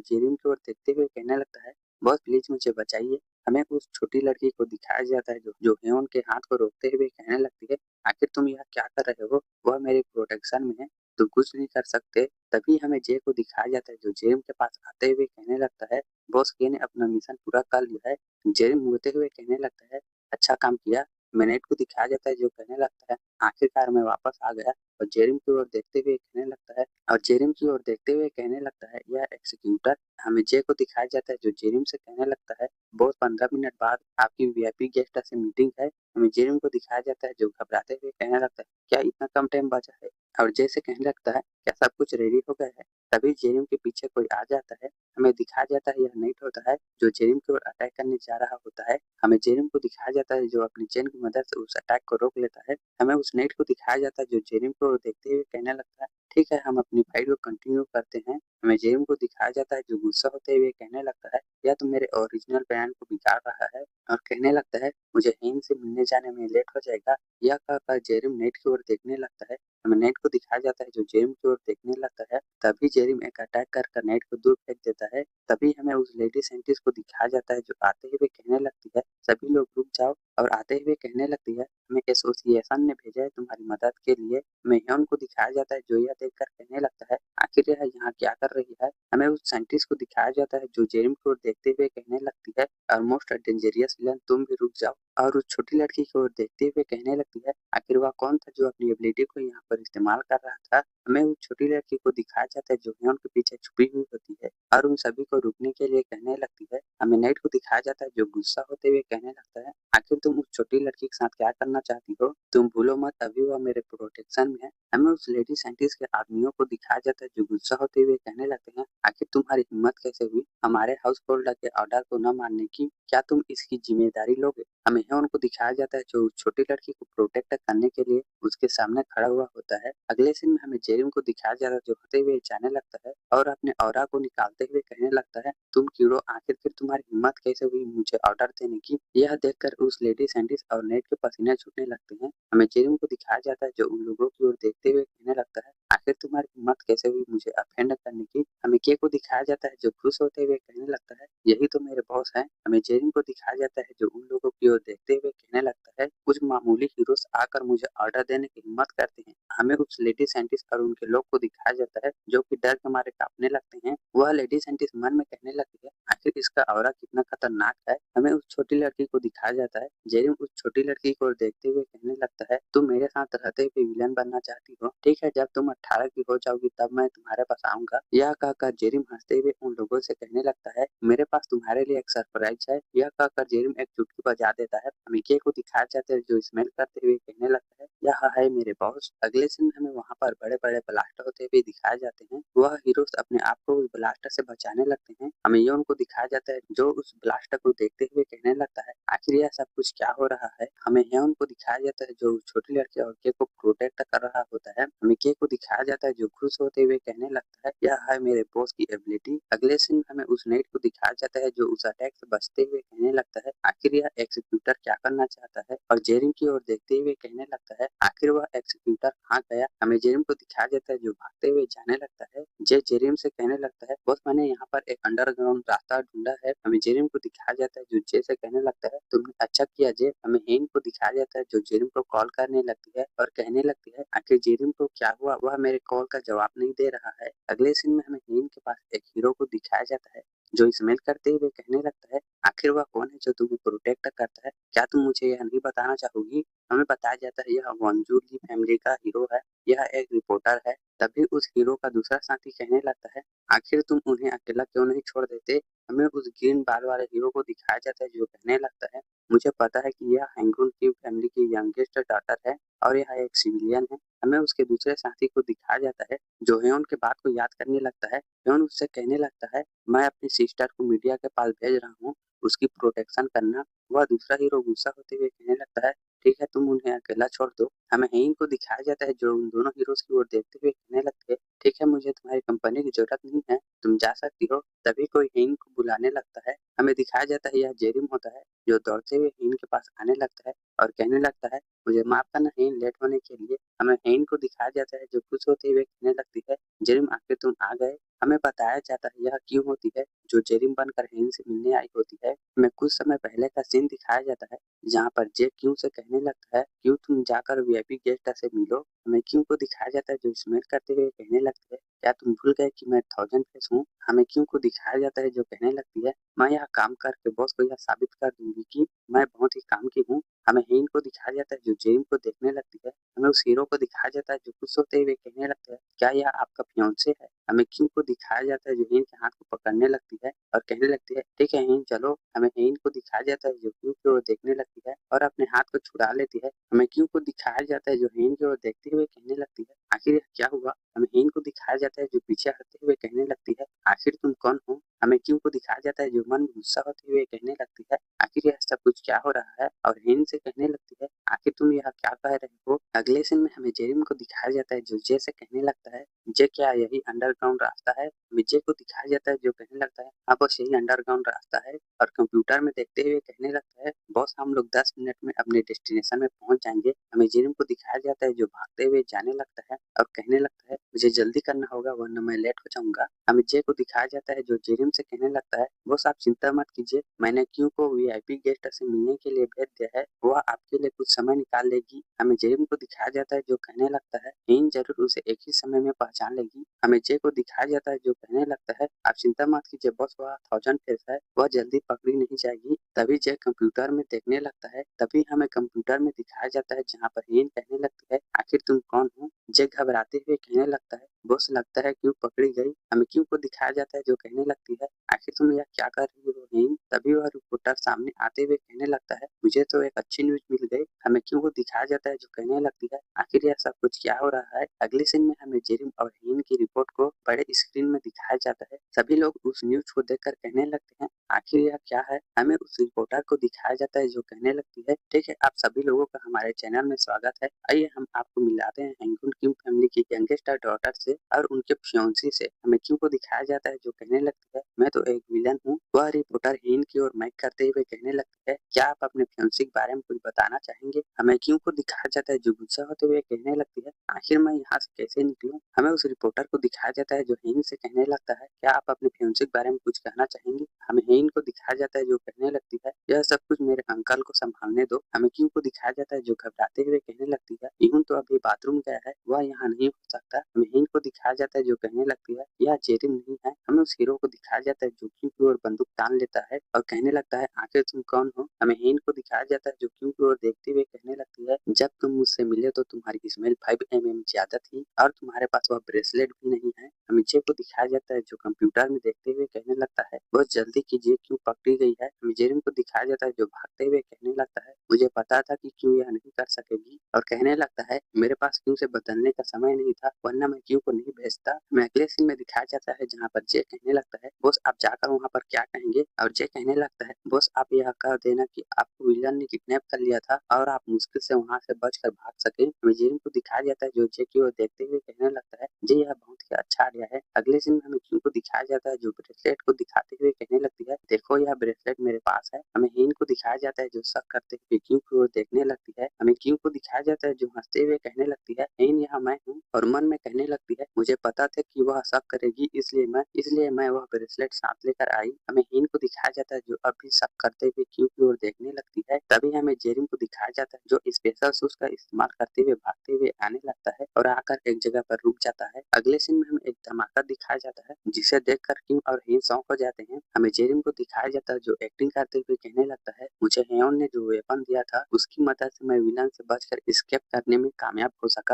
जेरिम की ओर देखते हुए कहने लगता है बॉस प्लीज मुझे बचाइए। हमें उस छोटी लड़की को दिखाया जाता है जो ह्योन के हाथ को रोकते हुए कहने लगती है आखिर तुम यह क्या कर रहे हो, वह मेरे प्रोटेक्शन में है, तुम कुछ नहीं कर सकते। तभी हमें जे को दिखाया जाता है जो जेरिम के पास आते हुए कहने लगता है बॉस के ने अपना मिशन पूरा कर लिया है। जेरिम मुड़ते हुए कहने लगता है अच्छा काम किया। मैनेट को दिखाया जाता है जो कहने लगता है आखिरकार मैं वापस आ गया, और जेरिम की ओर देखते हुए कहने लगता है और जेरिम की ओर देखते हुए कहने लगता है यह एक्सिक्यूटर। हमें जे को दिखाया जाता है जो जेरिम से कहने लगता है बॉस 15 मिनट बाद आपकी वीआईपी गेस्ट से मीटिंग है। हमें जेरिम को दिखाया जाता है जो घबराते हुए कहने लगता है क्या इतना कम टाइम बचा है, और जैसे कहने लगता है क्या सब कुछ रेडी हो गया है। तभी जेरिम के पीछे कोई आ जाता है। हमें दिखाया जाता है यह नाइट होता है जो जेरिम की ओर अटैक करने जा रहा होता है। हमें जेरिम को दिखाया जाता है जो अपनी चेन की मदद से उस अटैक को रोक लेता है। हमें उस नाइट को दिखाया जाता है जो जेरिम की ओर देखते हुए कहने लगता है ठीक है हम अपनी फाइट को कंटिन्यू करते हैं। हमें जेरिम को दिखाया जाता है जो गुस्सा होते हुए कहने लगता है यह तो मेरे ओरिजिनल प्लान को बिगाड़ रहा है, और कहने लगता है मुझे हेन से मिलने जाने में लेट हो जाएगा। यह कहकर जेरिम नेट की ओर देखने लगता है। हमें नेट को दिखाया जाता है जो जेरिम की ओर देखने लगता है। तभी जेरिम एक अटैक कर नेट को दूर फेंक देता है। तभी हमें उस लेडी साइंटिस्ट को दिखाया जाता है जो आते हुए कहने लगती है, सभी लोग रुक जाओ। और आते हुए कहने लगती है, हमें एसोसिएशन ने भेजा है तुम्हारी मदद के लिए। हमें ह्योन को दिखाया जाता है जो यह देखकर कहने लगता है, आखिर यह यहाँ क्या कर रही है। हमें उस साइंटिस्ट को दिखाया जाता है जो जेरिम की ओर देखते हुए कहने लगती है, मोस्ट डेंजरियस विलन तुम भी रुक जाओ। और उस छोटी लड़की की ओर देखते हुए कहने लगती है, आखिर वह कौन था जो अपनी एबिलिटी को यहाँ पर इस्तेमाल कर रहा था। हमें उस छोटी लड़की को दिखाया जाता है जो ह्योन के पीछे छुपी हुई होती है और उन सभी को रुकने के लिए कहने लगती है। हमें नेट को दिखाया जाता है जो गुस्सा होते हुए कहने लगता है, आखिर तुम उस छोटी लड़की के साथ क्या करना चाहती हो। तुम भूलो मत, अभी वह मेरे प्रोटेक्शन में है। हमें उस लेडी साइंटिस्ट के आदमियों को दिखाया जाता है जो गुस्सा होते हुए कहने लगते हैं, आखिर तुम्हारी हिम्मत कैसे हुई हमारे हाउस होल्डर के ऑर्डर को न मानने की। क्या तुम इसकी जिम्मेदारी लोगे। हमें ह्योन को दिखाया जाता है जो उस छोटी लड़की को प्रोटेक्ट करने के लिए उसके सामने खड़ा हुआ होता है। अगले सीन में हमें जेरिम को दिखाया जाता है जो होते हुए जाने लगता है और अपने ऑरा को निकालते हुए कहने लगता है, तुम कीड़ो आखिर फिर तुम्हारी हिम्मत कैसे हुई मुझे ऑर्डर देने की। यह देखकर उस लेडी साइंटिस्ट और नेट के पसीने छूटने लगते हैं। हमें जेरिम को दिखाया जाता है जो उन लोगों की ओर देखते हुए कहने लगता है, आखिर तुम्हारी हिम्मत कैसे हुई मुझे अफेंड करने की। हमें के को दिखाया जाता है जो खुश होते हुए कहने लगता है, यही तो मेरे बॉस हैं। हमें जेरिम को दिखाया जाता है जो उन लोगों की ओर देखते हुए कहने लगता है, कुछ मामूली हीरोज आकर मुझे ऑर्डर देने की हिम्मत करते हैं। हमें उस लेडी साइंटिस्ट और उनके लोग को दिखाया जाता है जो कि डर के मारे कांपने लगते हैं। वह लेडी साइंटिस्ट मन में कहने लगती है, आखिर इसका ऑरा कितना खतरनाक है। हमें उस छोटी लड़की को दिखाया जाता है। जेरिम उस छोटी लड़की को देखते हुए कहने लगता है, तुम मेरे साथ रहते हुए विलन बनना चाहती हो। ठीक है, जब तुम 18 की हो जाओगी तब मैं तुम्हारे पास आऊंगा। यह कहकर जेरिम हंसते हुए उन लोगों से कहने लगता है, मेरे पास तुम्हारे लिए एक सरप्राइज है। यह कहकर जेरिम एक चुटकी बजा देता है। मिकी को दिखाया जाता है जो स्मेल करते हुए कहने लगता है, यह है मेरे बॉस। अगले सीन में हमें वहाँ पर बड़े बड़े ब्लास्ट होते हुए दिखाए जाते हैं। वह हीरोज अपने आप को उस ब्लास्टर से बचाने लगते हैं। हमें योन को दिखाया जाता है जो उस ब्लास्टर को देखते हुए कहने लगता है, आखिर यह सब कुछ क्या हो रहा है। हमें योन को दिखाया जाता है जो छोटी लड़की और के को प्रोटेक्ट कर रहा होता है। हमें के को दिखाया जाता है जो खुश होते हुए कहने लगता है, यह है मेरे बॉस की एबिलिटी। अगले सीन में हमें उस नेट को दिखाया जाता है जो उस अटैक से बचते हुए कहने लगता है, आखिर यह एग्जीक्यूटर क्या करना चाहता है। और जेरिम की ओर देखते हुए कहने लगता है, आखिर वह एग्जीक्यूटर कहाँ गया। हमें जेरिम को दिखाया जाता है जो भागते हुए जाने लगता है। जे जेरिम से कहने लगता है, बॉस मैंने यहाँ पर एक अंडरग्राउंड रास्ता ढूंढा है। हमें जेरिम को दिखाया जाता है जो जे से कहने लगता है, तुमने अच्छा किया जे। हमें हेन को दिखाया जाता है जो जेरिम को कॉल करने लगती है और कहने लगती है, आखिर जेरिम को क्या हुआ, वह मेरे कॉल का जवाब नहीं दे रहा है। अगले सीन में हमें हेन के पास एक हीरो को दिखाया जाता है जो स्मेल करते हुए कहने लगता है, आखिर वह कौन है जो तुम्हें प्रोटेक्ट करता है। क्या तुम मुझे यह नहीं बताना चाहोगी। हमें बताया जाता है यह वंजू ली फैमिली का हीरो है। यह एक रिपोर्टर है। तभी उस हीरो का दूसरा साथी कहने लगता है, आखिर तुम उन्हें अकेला क्यों नहीं छोड़ देते। हमें उस ग्रीन बाल वाले हीरो को दिखाया जाता है जो कहने लगता है, मुझे पता है कि यह हैंगुल की फैमिली की यंगेस्ट डॉटर है और यह एक सिविलियन है। हमें उसके दूसरे साथी को दिखाया जाता है जो ह्योन के बात को याद करने लगता है। ह्योन उससे कहने लगता है, मैं अपनी सिस्टर को मीडिया के पास भेज रहा हूँ, उसकी प्रोटेक्शन करना। वह दूसरा हीरो गुस्सा होते हुए कहने लगता है, ठीक है तुम उन्हें अकेला छोड़ दो। हमें हेइन को दिखाया जाता है जो उन दोनों हीरोज की ओर देखते हुए कहने लगते हैं, ठीक है मुझे तुम्हारी कंपनी की जरूरत नहीं है, तुम जा सकती हो। तभी कोई हेइन को बुलाने लगता है। हमें दिखाया जाता है यह जेरिम होता है जो दौड़ते हुए हेइन के पास आने लगता है और कहने लगता है, मुझे माफ करना हेइन लेट होने के लिए। हमें हेइन को दिखाया जाता है जो खुश होते हुए कहने लगती है, जेरिम आखिर तुम आ गए। हमें बताया जाता है यह क्यों होती है जो जेरिम बनकर हेइन से मिलने आई होती है। हमें कुछ समय पहले का सीन दिखाया जाता है जहाँ पर जे क्यू से कहने लगता है, क्यों तुम जाकर वीआईपी गेस्ट से मिलो। हमें क्यू को दिखाया जाता है जो स्मेल करते हुए कहने लगते हैं, क्या तुम भूल गए कि मैं थाउजेंड फेस हूँ। हमें क्यू को दिखाया जाता है जो कहने लगती है, मैं यह काम करके बॉस को यह साबित कर दूंगी कि मैं बहुत ही काम की हूँ। हमें हेन को दिखाया जाता है जो जेरिम को देखने लगती है। हमें उस हीरो को दिखाया जाता है जो खुश होते हुए कहने लगता है, क्या यह आपका फियांसे है। हमें क्यू को दिखाया जाता है जो हेन के हाथ को पकड़ने लगती है और कहने लगती है, ठीक है हेन चलो। हमें हेन को दिखाया जाता है जो क्यू की ओर देखने लगती है और अपने हाथ को छुड़ा लेती है। हमें क्यू को दिखाया जाता है जो हेन की ओर देखते हुए कहने लगती है, आखिर यह क्या हुआ। हमें हेन को दिखाया जाता है जो पीछे हटते हुए कहने लगती है, आखिर तुम कौन हो। हमें क्यू को दिखाया जाता है जो मन में गुस्सा होते हुए कहने लगती है, आखिर यह सब कुछ क्या हो रहा है। और हेन से कहने लगती है, आखिर तुम यह क्या कह रहे हो। अगले सीन में हमें जेरिम को दिखाया जाता है जो जे से कहने लगता है, जे क्या यही अंडरग्राउंड रास्ता है? विजय को दिखाया जाता है जो कहने लगता है हाँ बस यही अंडरग्राउंड रास्ता है, और कंप्यूटर में देखते हुए कहने लगता है बॉस हम लोग 10 मिनट में अपने डेस्टिनेशन में पहुंच जाएंगे। हमें जेरिम को दिखाया जाता है जो भागते हुए जाने लगता है और कहने लगता है मुझे जल्दी करना होगा वरना मैं लेट हो जाऊंगा। हमें जे को दिखाया जाता है जो जेरिम से कहने लगता है बॉस आप चिंता मत कीजिए, मैंने क्यू को वीआईपी गेस्ट से मिलने के लिए भेज दिया है, वह आपके लिए कुछ समय निकाल लेगी। हमें जेरिम को दिखाया जाता है जो कहने लगता है हीन जरूर उसे एक ही समय में पहचान लेगी। हमें जे को दिखाया जाता है जो कहने लगता है आप चिंता मत कीजिए बॉस, वह 1000 फेस है, वह जल्दी पकड़ी नहीं जाएगी। तभी जे कंप्यूटर में देखने लगता है, तभी हमें कंप्यूटर में दिखाया जाता है जहाँ पर हीन कहने लगती है आखिर तुम कौन हो। जे घबराते हुए कहने लगता है बॉस लगता है क्यों पकड़ी गई। हमें क्यों को दिखाया जाता है जो कहने लगती है आखिर तुम यह क्या कर रही हो हीन। तभी वह रिपोर्टर सामने आते हुए कहने लगता है मुझे तो एक अच्छी न्यूज मिल गई। हमें क्यों को दिखाया जाता है जो कहने लगती है आखिर यह सब कुछ क्या हो रहा है। अगले सीन में हमें जेरिम और हीन की रिपोर्ट को बड़े स्क्रीन में दिखाया जाता है। सभी लोग उस न्यूज को देखकर कहने लगते हैं आखिर यह क्या है। हमें उस रिपोर्टर को दिखाया जाता है जो कहने लगती है ठीक है आप सभी लोगों का हमारे चैनल में स्वागत है, आइए हम आपको मिलाते हैं हैंगुन किम फैमिली की यंगेस्ट डॉटर से और उनके फियांसी से। हमें क्यों को दिखाया जाता है जो कहने लगती है मैं तो एक विलन हूँ। वह रिपोर्टर हीन की ओर माइक करते हुए कहने लगती है क्या आप अपने फियांसी के बारे में कुछ बताना चाहेंगे। हमें क्यों को दिखाया जाता है जो गुस्सा होते हुए कहने लगती है आखिर मैं यहाँ से कैसे निकलूं। हमें उस रिपोर्टर को दिखाया जाता है जो हीन से कहने लगता है क्या आप अपने फियांसी के बारे में कुछ कहना चाहेंगे। हमें हीन को दिखाया जाता है जो कहने लगती है यह सब कुछ मेरे अंकल को संभालने दो। हमें क्यों को दिखाया जाता है जो घबराते हुए कहने लगती है यूं तो अभी बाथरूम गया है वह यहाँ नहीं हो सकता। हमें हीन को दिखाया जाता है जो कहने लगती है यह जेरिन नहीं है। हमें उस हीरो को दिखाया जाता है जो क्यू की ओर बंदूक तान लेता है और कहने लगता है आखिर तुम कौन हो। हमें हीन को दिखाया जाता है जो क्यू की ओर देखते हुए कहने लगती है जब तुम मुझसे मिले तो तुम्हारी स्मेल 5 mm ज्यादा थी और तुम्हारे पास वह ब्रेसलेट भी नहीं है। हमें जे को दिखाया जाता है जो कंप्यूटर में देखते हुए कहने लगता है बहुत जल्दी कीजिए क्यों पकड़ी गई है। हमें जेरिन को दिखाया जाता है जो भागते हुए कहने लगता है मुझे पता था कि क्यों यह नहीं कर सकेगी और कहने लगता है मेरे पास क्यों से बदलने का समय नहीं था वरना मैं क्यों को नहीं भेजता। हमें अगले सीन में दिखाया जाता है जहाँ पर जे कहने लगता है बॉस आप जाकर वहाँ पर क्या कहेंगे और जे कहने लगता है बॉस आप यह कह देना कि आपको विलन ने किडनैप कर लिया था और आप मुश्किल से वहाँ से बचकर भाग सके। हमें जेरिन को दिखाया जाता है जो जे की ओर देखते हुए कहने लगता है जी यह बहुत ही अच्छा आइडिया है। अगले सीन में हमें क्यू को दिखाया जाता है जो ब्रेसलेट को दिखाते हुए कहने लगती है देखो यह ब्रेसलेट मेरे पास है। हमें हीन को दिखाया जाता है जो शक करते हुए क्यू की ओर देखने लगती है। हमें क्यू को दिखाया जाता है जो हंसते हुए कहने लगती है हीन यह मैं हूँ और मन में कहने लगती है मुझे पता था कि वह शक करेगी इसलिए मैं वह ब्रेसलेट साथ लेकर आई। हमें हीन को दिखाया जाता है जो अभी शक करते हुए क्यू की ओर देखने लगती है। तभी हमें जेरिन को दिखाया जाता है जो स्पेशल शूज का इस्तेमाल करते हुए भागते हुए आने लगता है और आकर एक जगह पर रुक जाता है। अगले सीन में हमें एक धमाका दिखाया जाता है जिसे देखकर किम और हीन शॉक हो जाते हैं। हमें जेरिन को दिखाया जाता है जो एक्टिंग करते हुए कहने लगता है मुझे हेयोन ने जो वेपन दिया था उसकी मदद से मैं विलन से बचकर एस्केप करने में कामयाब हो सका।